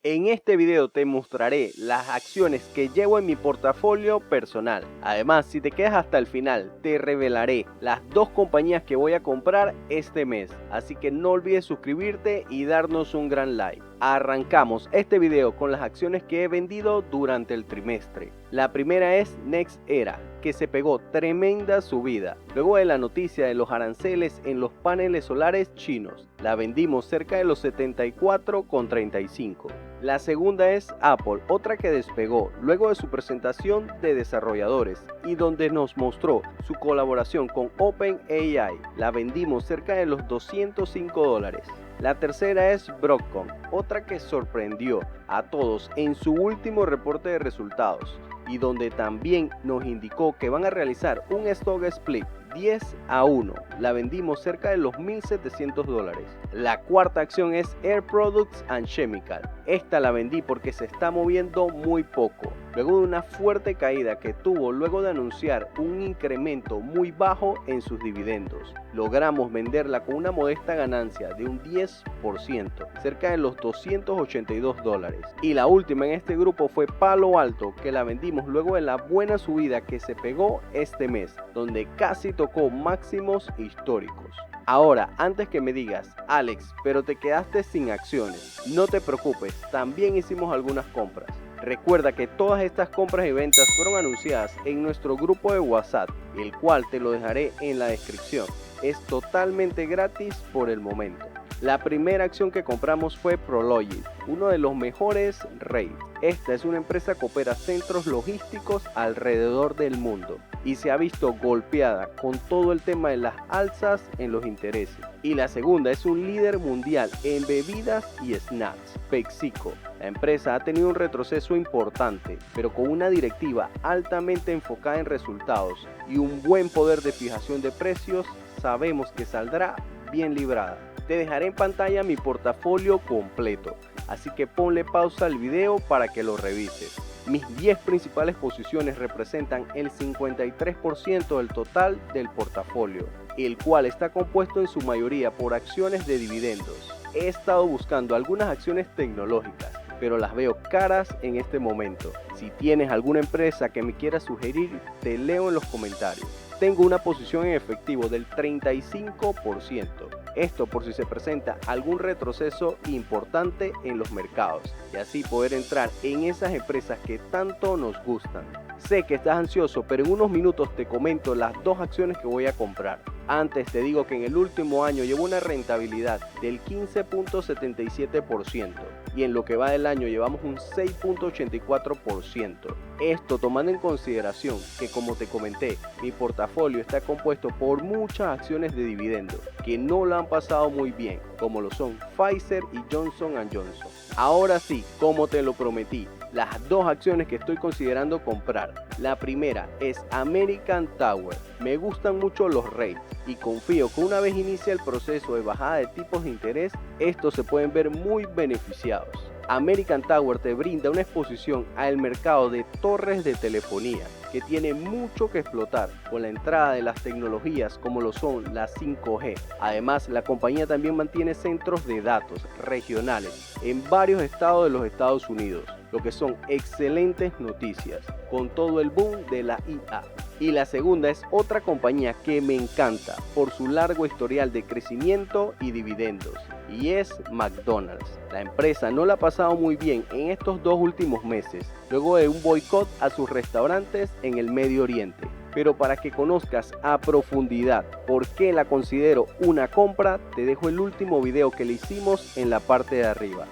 En este video te mostraré las acciones que llevo en mi portafolio personal. Además, si te quedas hasta el final, te revelaré las dos compañías que voy a comprar este mes. Así que no olvides suscribirte y darnos un gran like. Arrancamos este video con las acciones que he vendido durante el trimestre. La primera es NextEra, que se pegó tremenda subida luego de la noticia de los aranceles en los paneles solares chinos. La vendimos cerca de los 74,35. La segunda es Apple, otra que despegó luego de su presentación de desarrolladores y donde nos mostró su colaboración con OpenAI. La vendimos cerca de los $205. La tercera es Broadcom, otra que sorprendió a todos en su último reporte de resultados y donde también nos indicó que van a realizar un stock split 10-1. La vendimos cerca de los $1,700. La cuarta acción es Air Products and Chemical. Esta la vendí porque se está moviendo muy poco, luego de una fuerte caída que tuvo luego de anunciar un incremento muy bajo en sus dividendos. Logramos venderla con una modesta ganancia de un 10%, cerca de los $282. Y la última en este grupo fue Palo Alto, que la vendimos luego de la buena subida que se pegó este mes, donde casi tocó máximos históricos. Ahora, antes que me digas, Alex, pero te quedaste sin acciones, no te preocupes, también hicimos algunas compras. Recuerda que todas estas compras y ventas fueron anunciadas en nuestro grupo de WhatsApp, el cual te lo dejaré en la descripción. Es totalmente gratis por el momento. La primera acción que compramos fue Prologis, uno de los mejores REIT. Esta es una empresa que opera centros logísticos alrededor del mundo y se ha visto golpeada con todo el tema de las alzas en los intereses. Y la segunda es un líder mundial en bebidas y snacks, PepsiCo. La empresa ha tenido un retroceso importante, pero con una directiva altamente enfocada en resultados y un buen poder de fijación de precios, sabemos que saldrá bien librada. Te dejaré en pantalla mi portafolio completo, así que ponle pausa al video para que lo revises. Mis 10 principales posiciones representan el 53% del total del portafolio, el cual está compuesto en su mayoría por acciones de dividendos. He estado buscando algunas acciones tecnológicas, pero las veo caras en este momento. Si tienes alguna empresa que me quieras sugerir, te leo en los comentarios. Tengo una posición en efectivo del 35%. Esto por si se presenta algún retroceso importante en los mercados y así poder entrar en esas empresas que tanto nos gustan. Sé que estás ansioso, pero en unos minutos te comento las dos acciones que voy a comprar. Antes te digo que en el último año llevo una rentabilidad del 15,77% y en lo que va del año llevamos un 6,84%. Esto tomando en consideración que, como te comenté, mi portafolio está compuesto por muchas acciones de dividendo que no la han pasado muy bien, como lo son Pfizer y Johnson & Johnson. Ahora sí, como te lo prometí, las dos acciones que estoy considerando comprar. La primera es American Tower. Me gustan mucho los rates y confío que una vez inicia el proceso de bajada de tipos de interés, estos se pueden ver muy beneficiados. American Tower te brinda una exposición al mercado de torres de telefonía que tiene mucho que explotar con la entrada de las tecnologías como lo son las 5G. Además, la compañía también mantiene centros de datos regionales en varios estados de los Estados Unidos, lo que son excelentes noticias con todo el boom de la IA. Y la segunda es otra compañía que me encanta por su largo historial de crecimiento y dividendos, y es McDonald's. La empresa no la ha pasado muy bien en estos dos últimos meses, luego de un boicot a sus restaurantes en el Medio Oriente. Pero para que conozcas a profundidad por qué la considero una compra, te dejo el último video que le hicimos en la parte de arriba.